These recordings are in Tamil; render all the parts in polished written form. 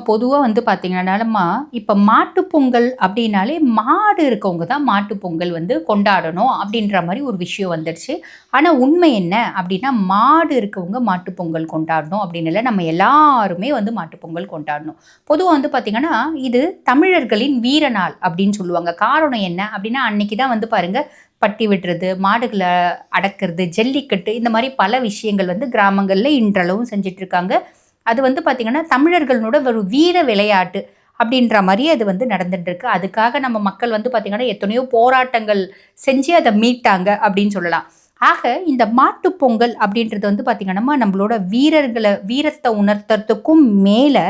பொதுவாக வந்து பார்த்தீங்கன்னாலம்மா இப்போ மாட்டுப்பொங்கல் அப்படின்னாலே மாடு இருக்கவங்க தான் மாட்டுப்பொங்கல் வந்து கொண்டாடணும் அப்படின்ற மாதிரி ஒரு விஷயம் வந்துடுச்சு. ஆனால் உண்மை என்ன அப்படின்னா மாடு இருக்கவங்க மாட்டுப்பொங்கல் கொண்டாடணும் அப்படின்னு இல்லை, நம்ம எல்லாருமே வந்து மாட்டுப்பொங்கல் கொண்டாடணும். பொதுவாக வந்து பார்த்திங்கன்னா இது தமிழர்களின் வீர நாள் அப்படின்னு சொல்லுவாங்க. காரணம் என்ன அப்படின்னா அன்னைக்கு தான் வந்து பாருங்கள் பட்டி விடுறது, மாடுகளை அடக்கிறது, ஜல்லிக்கட்டு, இந்த மாதிரி பல விஷயங்கள் வந்து கிராமங்களில் இன்றளவும் செஞ்சிட்ருக்காங்க. அது வந்து பார்த்திங்கன்னா தமிழர்களோட ஒரு வீர விளையாட்டு அப்படின்ற மாதிரி அது வந்து நடந்துட்டுருக்கு. அதுக்காக நம்ம மக்கள் வந்து பார்த்திங்கன்னா எத்தனையோ போராட்டங்கள் செஞ்சு அதை மீட்டாங்க அப்படின்னு சொல்லலாம். ஆக இந்த மாட்டுப்பொங்கல் அப்படின்றது வந்து பார்த்திங்கன்னா நம்மளோட வீரத்தை உணர்த்துறதுக்கும் மேலே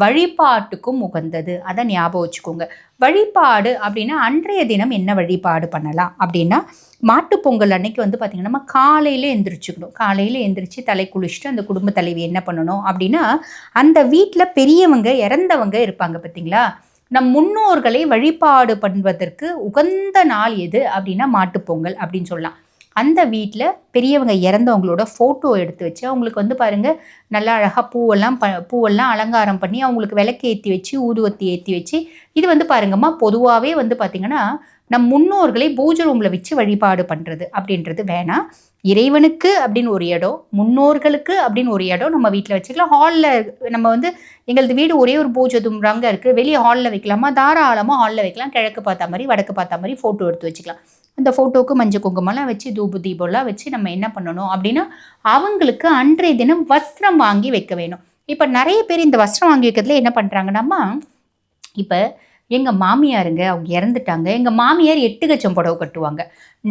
வழிபாட்டுக்கும் உகந்தது. அதை ஞாபகம் வச்சுக்கோங்க. வழிபாடு அப்படின்னா அன்றைய தினம் என்ன வழிபாடு பண்ணலாம் அப்படின்னா, மாட்டுப்பொங்கல் அன்னைக்கு வந்து பார்த்திங்கன்னா நம்ம காலையில் எந்திரிச்சுக்கணும். காலையில் எந்திரிச்சு தலை குளிச்சுட்டு அந்த குடும்ப தலைவி என்ன பண்ணணும் அப்படின்னா, அந்த வீட்டில் பெரியவங்க இறந்தவங்க இருப்பாங்க பார்த்தீங்களா, நம் முன்னோர்களை வழிபாடு பண்ணுவதற்கு உகந்த நாள் எது அப்படின்னா மாட்டுப்பொங்கல் அப்படின்னு சொல்லலாம். அந்த வீட்டில் பெரியவங்க இறந்தவங்களோட ஃபோட்டோ எடுத்து வச்சு அவங்களுக்கு வந்து பாருங்கள் நல்லா அழகாக பூவெல்லாம் அலங்காரம் பண்ணி அவங்களுக்கு விளக்கு ஏற்றி வச்சு ஊதுவத்தி ஏற்றி வச்சு, இது வந்து பாருங்கம்மா பொதுவாகவே வந்து பார்த்திங்கன்னா நம் முன்னோர்களை பூஜை ரூமில் வச்சு வழிபாடு பண்ணுறது அப்படின்றது வேணாம். இறைவனுக்கு அப்படின்னு ஒரு இடம், முன்னோர்களுக்கு அப்படின்னு ஒரு இடம் நம்ம வீட்டில் வச்சுக்கலாம். ஹாலில் நம்ம வந்து எங்களது வீடு ஒரே ஒரு பூஜை ரூம் இருக்குது, வெளியே ஹாலில் வைக்கலாமா, தாராளமாக ஹாலில் வைக்கலாம். கிழக்கு பார்த்த மாதிரி வடக்கு பார்த்த மாதிரி ஃபோட்டோ எடுத்து வச்சுக்கலாம். அந்த ஃபோட்டோவுக்கு மஞ்சள் குங்குமம்லாம் வச்சு தூபு தீபம்லாம் வச்சு நம்ம என்ன பண்ணணும் அப்படின்னா, அவங்களுக்கு அன்றைய தினம் வஸ்திரம் வாங்கி வைக்க வேணும். இப்போ நிறைய பேர் இந்த வஸ்திரம் வாங்கி வைக்கிறதுல என்ன பண்ணுறாங்கன்னாம்மா, இப்போ எங்கள் மாமியாருங்க அவங்க இறந்துட்டாங்க, எங்கள் மாமியார் 8 கச்சம் புடவை கட்டுவாங்க.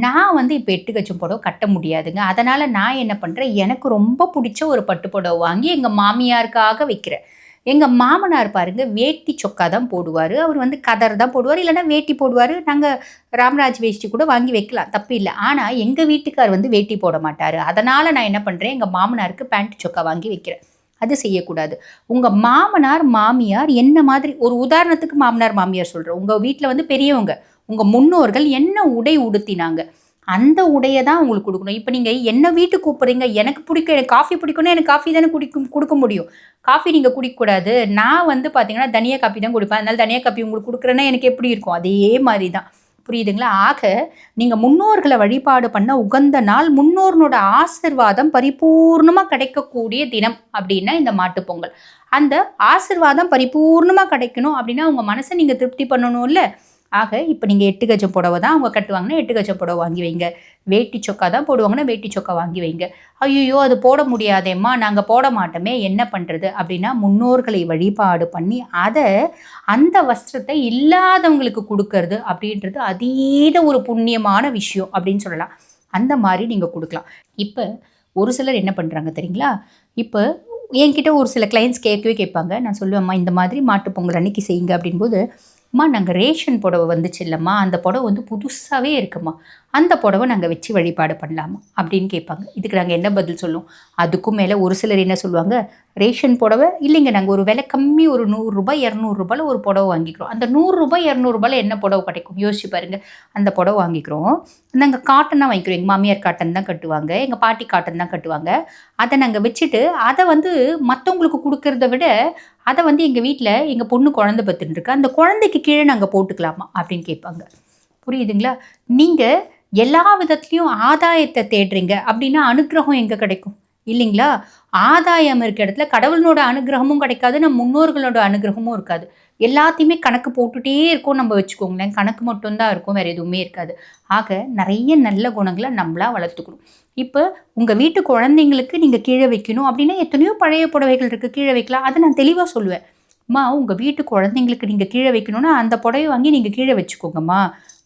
நான் வந்து இப்போ 8 கச்சம் புடவை கட்ட முடியாதுங்க. அதனால் நான் என்ன பண்ணுறேன், எனக்கு ரொம்ப பிடிச்ச ஒரு பட்டு புடவை வாங்கி எங்கள் மாமியாருக்காக வைக்கிறேன். எங்கள் மாமனார் பாருங்க வேட்டி சொக்கா தான் போடுவார். அவர் வந்து கதர் தான் போடுவார், இல்லைன்னா வேட்டி போடுவார். நாங்கள் ராம்ராஜ் வேஷ்டி கூட வாங்கி வைக்கலாம், தப்பு இல்லை. ஆனால் எங்கள் வீட்டுக்கார் வந்து வேட்டி போட மாட்டார். அதனால் நான் என்ன பண்ணுறேன், எங்கள் மாமனாருக்கு பேண்ட் சொக்கா வாங்கி வைக்கிறேன். அது செய்யக்கூடாது. உங்கள் மாமனார் மாமியார் என்ன மாதிரி, ஒரு உதாரணத்துக்கு மாமனார் மாமியார் சொல்கிறேன், உங்கள் வீட்டில் வந்து பெரியவங்க உங்கள் முன்னோர்கள் என்ன உடை உடுத்தினாங்க அந்த உடையை தான் உங்களுக்கு கொடுக்கணும். இப்போ நீங்கள் என்ன வீட்டுக்கு கூப்பிட்றீங்க, எனக்கு பிடிக்கும், எனக்கு காஃபி பிடிக்கும்னா எனக்கு காஃபி தானே கொடுக்க முடியும். காஃபி நீங்கள் குடிக்கக்கூடாது. நான் வந்து பார்த்தீங்கன்னா தனியா காஃபி தான் குடிப்பேன். அதனால தனியா காஃபி உங்களுக்கு கொடுக்குறேன்னா எனக்கு எப்படி இருக்கும், அதே மாதிரி தான். புரியுதுங்களா? ஆக நீங்கள் முன்னோர்களை வழிபாடு பண்ண உகந்த நாள், முன்னோர்களோட ஆசிர்வாதம் பரிபூர்ணமாக கிடைக்கக்கூடிய தினம் அப்படின்னா இந்த மாட்டுப்பொங்கல். அந்த ஆசிர்வாதம் பரிபூர்ணமாக கிடைக்கணும் அப்படின்னா உங்கள் மனசை நீங்கள் திருப்தி பண்ணணும் இல்லை. ஆக இப்போ நீங்கள் 8 கஜம் புடவை தான் அவங்க கட்டுவாங்கன்னா 8 கஜம் புடவை வாங்கி வைங்க. வேட்டி சொக்கா தான் போடுவாங்கன்னா வேட்டி சொக்கா வாங்கி வைங்க. ஐயோ அது போட முடியாதேம்மா, நாங்கள் போட மாட்டோமே, என்ன பண்ணுறது அப்படின்னா, முன்னோர்களை வழிபாடு பண்ணி அதை அந்த வஸ்திரத்தை இல்லாதவங்களுக்கு கொடுக்கறது அப்படின்றது அதீத ஒரு புண்ணியமான விஷயம் அப்படின்னு சொல்லலாம். அந்த மாதிரி நீங்கள் கொடுக்கலாம். இப்போ ஒரு சிலர் என்ன பண்ணுறாங்க தெரியுங்களா, இப்போ என்கிட்ட ஒரு சில கிளைண்ட்ஸ் கேட்பாங்க. நான் சொல்லுவேம்மா இந்த மாதிரி மாட்டுப்பொங்கல் அன்னைக்கு செய்யுங்க அப்படின்போது, அம்மா நாங்கள் ரேஷன் புடவை வந்துச்சு இல்லைம்மா, அந்த புடவை வந்து புதுசாகவே இருக்குமா, அந்த புடவை நாங்கள் வச்சு வழிபாடு பண்ணலாமா அப்படின்னு கேட்பாங்க. இதுக்கு நாங்கள் என்ன பதில் சொல்லுவோம்? அதுக்கும் மேலே ஒரு சிலர் என்ன சொல்லுவாங்க, ரேஷன் புடவை இல்லைங்க, நாங்கள் ஒரு விலை கம்மி ஒரு 100 ரூபாய் 200 ரூபாயில் ஒரு புடவை வாங்கிக்கிறோம். அந்த 100 ரூபாய் 200 ரூபாயில் என்ன புடவை கிடைக்கும் யோசிச்சு பாருங்கள். அந்த புடவை வாங்கிக்கிறோம், நாங்கள் காட்டன் தான் வாங்கிக்கிறோம். எங்கள் மாமியார் காட்டன் தான் கட்டுவாங்க, எங்கள் பாட்டி காட்டன் தான் கட்டுவாங்க. அதை நாங்கள் வச்சுட்டு அதை வந்து மற்றவங்களுக்கு கொடுக்கறத விட அதை வந்து எங்கள் வீட்டில் எங்கள் பொண்ணு குழந்தை பத்துன்னு இருக்கு, அந்த குழந்தைக்கு கீழே நாங்கள் போட்டுக்கலாமா அப்படின்னு கேட்பாங்க. புரியுதுங்களா? நீங்கள் எல்லா விதத்துலேயும் ஆதாயத்தை தேடுறீங்க அப்படின்னா அனுகிரகம் எங்கே கிடைக்கும் இல்லைங்களா? ஆதாயம் இருக்க இடத்துல கடவுளனோட அனுகிரகமும் கிடைக்காது, நம்ம முன்னோர்களோட அனுகிரகமும் இருக்காது. எல்லாத்தையுமே கணக்கு போட்டுகிட்டே இருக்கோம் நம்ம வச்சுக்கோங்களேன். கணக்கு மட்டும்தான் இருக்கும், வேறு எதுவுமே இருக்காது. ஆக நிறைய நல்ல குணங்களை நம்மளா வளர்த்துக்கணும். இப்போ உங்கள் வீட்டு குழந்தைங்களுக்கு நீங்கள் கீழே வைக்கணும் அப்படின்னா எத்தனையோ பழைய புடவைகள் இருக்குது, கீழே வைக்கலாம். அதை நான் தெளிவாக சொல்லுவேன். அம்மா உங்கள் வீட்டு குழந்தைங்களுக்கு நீங்கள் கீழே வைக்கணும்னா அந்த புடவை வாங்கி நீங்கள் கீழே வச்சுக்கோங்கம்மா.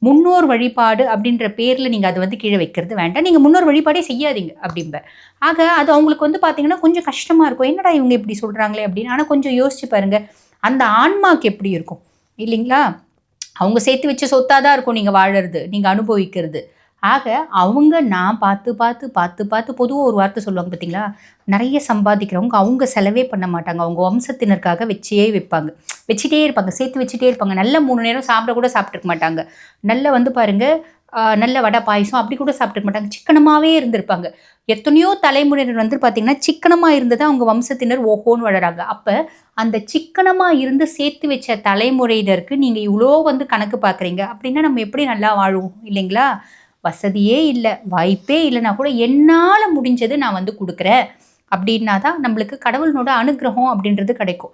முன்னோர் வழிபாடு அப்படின்ற பேரில் நீங்கள் அதை வந்து கீழே வைக்கிறது வேண்டாம், நீங்கள் முன்னோர் வழிபாடே செய்யாதீங்க அப்படிம்ப. ஆக அது அவங்களுக்கு வந்து பார்த்தீங்கன்னா கொஞ்சம் கஷ்டமாக இருக்கும், என்னடா இவங்க இப்படி சொல்கிறாங்களே அப்படின்னு. ஆனால் கொஞ்சம் யோசிச்சு பாருங்கள், அந்த ஆன்மாவுக்கு எப்படி இருக்கும் இல்லைங்களா? அவங்க சேர்த்து வச்ச சொத்தாக தான் இருக்கும் நீங்கள் வாழறது, நீங்கள் அனுபவிக்கிறது. ஆக அவங்க நான் பார்த்து பொதுவாக ஒரு வார்த்தை சொல்லுவாங்க பார்த்தீங்களா, நிறைய சம்பாதிக்கிறவங்க அவங்க செலவே பண்ண மாட்டாங்க, அவங்க வம்சத்தினருக்காக வச்சுட்டே இருப்பாங்க, சேர்த்து வச்சுட்டே இருப்பாங்க. நல்ல 3 நேரம் சாப்பிட கூட சாப்பிட்ருக்க மாட்டாங்க. நல்ல வந்து பாருங்கள் நல்ல வடை பாயசம் அப்படி கூட சாப்பிட்டுக்க மாட்டாங்க. சிக்கனமாவே இருந்திருப்பாங்க. எத்தனையோ தலைமுறையினர் வந்து பார்த்தீங்கன்னா, சிக்கனமா இருந்து தான் அவங்க வம்சத்தினர் ஓஹோன்னு வளராங்க. அப்ப அந்த சிக்கனமா இருந்து சேர்த்து வச்ச தலைமுறையினருக்கு நீங்க இவ்ளோ வந்து கணக்கு பார்க்குறீங்க. அப்படின்னா நம்ம எப்படி நல்லா வாழுவோம் இல்லைங்களா? வசதியே இல்ல, வாய்ப்பே இல்லன்னா கூட என்னால முடிஞ்சது நான் வந்து குடுக்குறேன். அப்படின்னா தான் நம்மளுக்கு கடவுளினோட அனுக்கிரகம் அப்படின்றது கிடைக்கும்.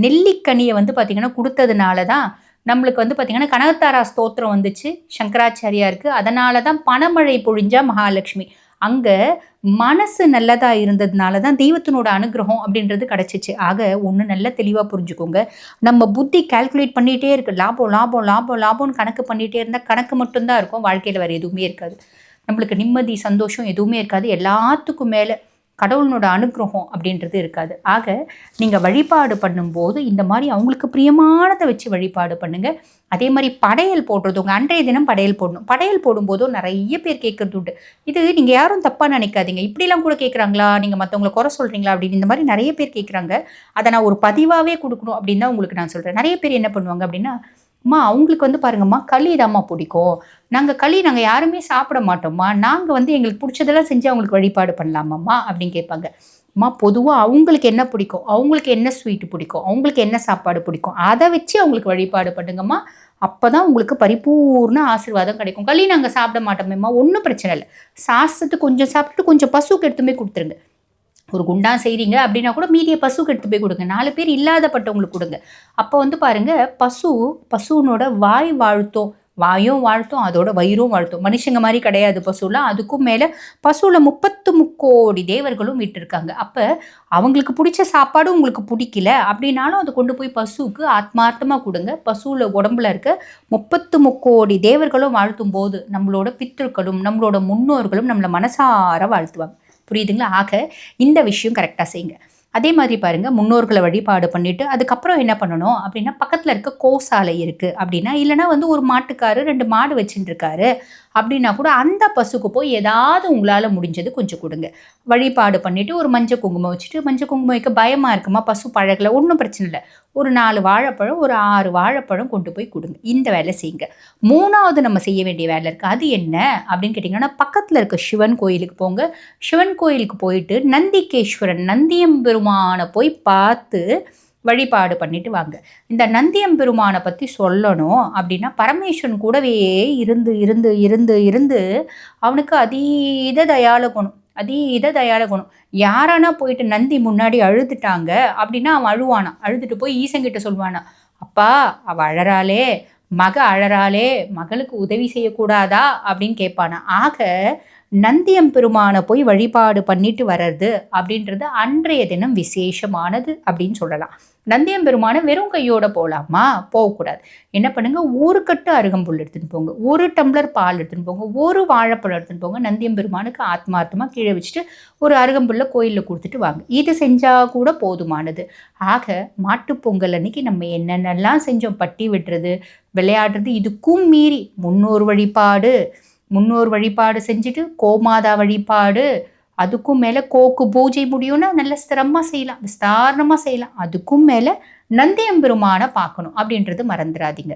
நெல்லிக்கனிய வந்து பார்த்தீங்கன்னா குடுத்ததுனால தான் நம்மளுக்கு வந்து பார்த்தீங்கன்னா கனகத்தாரா ஸ்தோத்திரம் வந்துச்சு சங்கராச்சாரியாருக்கு. அதனால தான் பணமழை பொழிஞ்சா மகாலட்சுமி. அங்க மனசு நல்லதா இருந்ததுனால தான் தெய்வத்தினோட அனுக்கிரகம் அப்படின்றது கிடைச்சிச்சு. ஆக ஒண்ணு நல்லா தெளிவா புரிஞ்சுக்கோங்க. நம்ம புத்தி கால்குலேட் பண்ணிட்டே இருக்கு. லாபம், லாபம், லாபம், லாபம்னு கணக்கு பண்ணிட்டே இருந்தா கணக்கு மட்டும் தான் இருக்கும். வாழ்க்கையில வேற எதுவுமே இருக்காது. நம்மளுக்கு நிம்மதி, சந்தோஷம் எதுவுமே இருக்காது. எல்லாத்துக்கும் மேல கடவுளினோட அனுக்கிரகம் அப்படின்றது இருக்காது. ஆக நீங்க வழிபாடு பண்ணும்போது இந்த மாரி அவங்களுக்கு பிரியமானத வச்சு வழிபாடு பண்ணுங்க. அதே மாரி படையல் போடுறது உங்க அன்றைய தினம் படையல் போடணும். படையல் போடும்போதும் நெறைய பேர் கேட்கறது உண்டு. இது நீங்க யாரும் தப்பா நினைக்காதீங்க. இப்படிலாம் கூட கேட்குறாங்களா? நீங்க மத்தவங்கள குறை சொல்றீங்களா? அப்படின்னு இந்த மாரி நெறைய பேர் கேட்குறாங்க. அத நான் ஒரு பதிவாவே குடுக்கணும் அப்படின்னு தான் உங்களுக்கு நான் சொல்றேன். நெறைய பேர் என்ன பண்ணுவாங்க அப்படின்னா, அம்மா அவங்களுக்கு வந்து பாருங்கம்மா களி தாம்மா பிடிக்கும். நாங்க யாருமே சாப்பிட மாட்டோம்மா. நாங்க வந்து எங்களுக்கு புடிச்சதெல்லாம் செஞ்சு அவங்களுக்கு வழிபாடு பண்ணலாமாம்மா? அப்படின்னு கேட்பாங்க. அம்மா பொதுவா அவங்களுக்கு என்ன பிடிக்கும்? அவங்களுக்கு என்ன ஸ்வீட் பிடிக்கும்? அவங்களுக்கு என்ன சாப்பாடு பிடிக்கும்? அத வச்சு அவங்களுக்கு வழிபாடு பண்ணுங்கம்மா. அப்பதான் உங்களுக்கு பரிபூர்ண ஆசீர்வாதம் கிடைக்கும். களி நாங்க சாப்பிட மாட்டோமேம்மா. ஒண்ணும் பிரச்சனை இல்ல. சாஸ்திரத்துக்கு கொஞ்சம் சாப்பிட்டுட்டு கொஞ்சம் பசுவுக்கு எடுத்துன்னு போய் குடுத்துருங்க. ஒரு குண்டான் செய்றீங்க அப்படின்னா கூட மீதிய பசுக்கு எடுத்து போய் குடுங்க. 4 பேர் இல்லாதப்பட்டவங்களுக்கு குடுங்க. அப்ப வந்து பாருங்க, பசுவினோட வாய் வாழ்த்தும். வாயும் வாழ்த்தும், அதோட வயிறும் வாழ்த்தும். மனுஷங்க மாரி கிடையாது பசுலாம். அதுக்கும் மேல பசுல 33,00,00,000 தேவர்களும் வீற்றிருக்காங்க. அப்ப அவங்களுக்கு புடிச்ச சாப்பாடு உங்களுக்கு புடிக்கல அப்படின்னாலும் அத கொண்டு போய் பசுவுக்கு ஆத்மார்த்தமா குடுங்க. பசுல உடம்புல இருக்க 33,00,00,000 தேவர்களும் வாழ்த்தும்போது, நம்மளோட பித்ருக்களும், நம்மளோட முன்னோர்களும் நம்மள மனசார வாழ்த்துவாங்க. புரியுதுங்களா? ஆக இந்த விஷயம் கரெக்ட்டா செய்யுங்க. அதே மாதிரி பாருங்க, முன்னோர்கள வழிபாடு பண்ணிட்டு, அதுக்கப்புறம் என்ன பண்ணணும் அப்படின்னா, பக்கத்துல இருக்க கோசாலை இருக்கு அப்படின்னா, இல்லன்னா வந்து ஒரு மாட்டுக்காரு 2 மாடு வச்சுட்டுருக்காரு அப்படின்னா கூட, அந்த பசுக்கு போய் ஏதாவது உங்களால முடிஞ்சது கொஞ்சம் குடுங்க. வழிபாடு பண்ணிட்டு, ஒரு மஞ்சள் குங்குமம் வச்சுட்டு, மஞ்சள் குங்குமம் வைக்க பயமா இருக்குமா? பசு பழகல, ஒண்ணும் பிரச்சனை இல்ல. ஒரு 4 வாழைப்பழம், ஒரு 6 வாழைப்பழம் கொண்டு போய் குடுங்க. இந்த வேலை செய்யுங்க. 3வது நம்ம செய்ய வேண்டிய வேலை இருக்கு. அது என்ன அப்படின்னு கேட்டீங்கன்னா, பக்கத்துல இருக்க சிவன் கோயிலுக்கு போங்க. சிவன் கோயிலுக்கு போயிட்டு நந்திகேஸ்வரன், நந்தியம்பெருமான போய் பார்த்து வழிபாடு பண்ணிட்டு வாங்க. இந்த நந்தியம்பெருமான பத்தி சொல்லணும் அப்படின்னா, பரமேஸ்வரன் கூடவே இருந்து இருந்து இருந்து இருந்து அவனுக்கு அதீத தயால குணம். யாரானா போயிட்டு நந்தி முன்னாடி அழுதுட்டாங்க அப்படின்னா அவன் அழுவானாம். அழுதுட்டு போய் ஈசன்கிட்ட சொல்வானாம், அப்பா அவ அழறாளே, மக அழறாளே, மகளுக்கு உதவி செய்யக்கூடாதா அப்படின்னு கேட்பானா. ஆக நந்தியம்பெருமான போய் வழிபாடு பண்ணிட்டு வர்றது அப்படின்றது அன்றைய தினம் விசேஷமானது அப்படின்னு சொல்லலாம். நந்தியம்பெருமான வெறும் கையோட போகலாமா? போகக்கூடாது. என்ன பண்ணுங்க, ஒரு கட்டு அருகம்புல் எடுத்துன்னு போங்க, ஒரு டம்ளர் பால் எடுத்துன்னு போங்க, ஒரு வாழைப்பழம் எடுத்துன்னு போங்க. நந்தியம்பெருமானுக்கு ஆத்மார்த்தமாக கீழே வச்சுட்டு ஒரு அருகம்புல்ல கோயிலில் கொடுத்துட்டு வாங்க. இது செஞ்சா கூட போதுமானது. ஆக மாட்டுப்பொங்கல் அன்னைக்கு நம்ம என்னென்னலாம் செஞ்சோம், பட்டி விடுறது, விளையாடுறது, இதுக்கும் மீறி முன்னோர் வழிபாடு செஞ்சுட்டு கோமாதா வழிபாடு, அதுக்கும் மேல கோக்கு பூஜை முடியும்னா நல்ல ஸ்திரமா செய்யலாம், விஸ்தாரணமா செய்யலாம். அதுக்கும் மேல நந்தியம்பெருமான பார்க்கணும் அப்படின்றது மறந்துடாதீங்க.